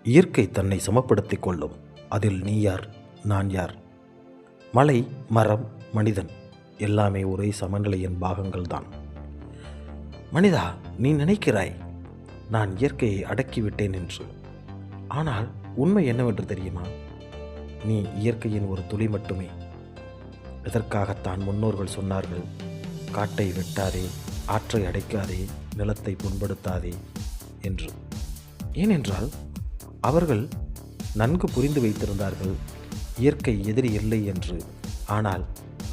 இயற்கை தன்னை சமப்படுத்திக் கொள்ளும். அதில் நீ யார், நான் யார்? மலை, மரம், மனிதன் எல்லாமே ஒரே சமநிலையின் பாகங்கள்தான். மனிதா, நீ நினைக்கிறாய் நான் இயற்கையை அடக்கிவிட்டேன் என்று. ஆனால் உண்மை என்னவென்று தெரியுமா? நீ இயற்கையின் ஒரு துளி மட்டுமே. இதற்காகத்தான் முன்னோர்கள் சொன்னார்கள், காட்டை வெட்டாதே, ஆற்றை அடைக்காதே, நிலத்தை புண்படுத்தாதே என்று. ஏனென்றால் அவர்கள் நன்கு புரிந்து வைத்திருந்தார்கள் இயற்கை எதிரி இல்லை என்று. ஆனால்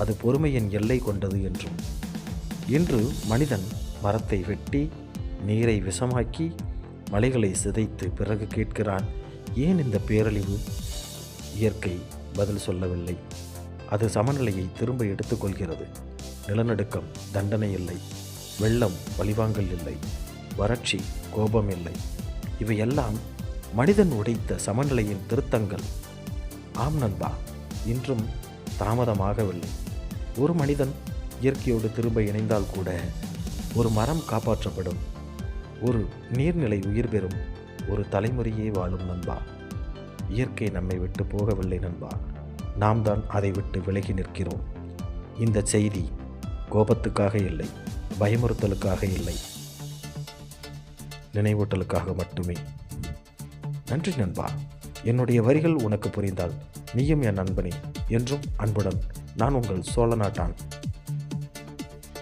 அது பொறுமையின் எல்லை கொண்டது என்றும். இன்று மனிதன் மரத்தை வெட்டி, நீரை விஷமாக்கி, மலைகளை சிதைத்து பிறகு கேட்கிறான், ஏன் இந்த பேரழிவு? இயற்கை பதில் சொல்லவில்லை. அது சமநிலையை திரும்ப எடுத்துக்கொள்கிறது. நிலநடுக்கம் தண்டனை இல்லை, வெள்ளம் பழிவாங்கல் இல்லை, வறட்சி கோபம் இல்லை. இவையெல்லாம் மனிதன் உடைத்த சமநிலையின் திருத்தங்கள். ஆம் நண்பா, இன்றும் தாமதமாகவில்லை. ஒரு மனிதன் இயற்கையோடு திரும்ப இணைந்தால் கூட ஒரு மரம் காப்பாற்றப்படும், ஒரு நீர்நிலை உயிர் பெறும், ஒரு தலைமுறையே வாழும் நண்பா. இயற்கை நம்மை விட்டு போகவில்லை நண்பா, நாம் தான் அதை விட்டு விலகி நிற்கிறோம். இந்த செய்தி கோபத்துக்காக இல்லை, பயமுறுத்தலுக்காக இல்லை, நினைவூட்டலுக்காக மட்டுமே. நன்றி நண்பா. என்னுடைய வரிகள் உனக்கு புரிந்தால் நீயும் என் நண்பனே. என்றும் அன்புடன் நான் உங்கள் சோழநாட்டான்.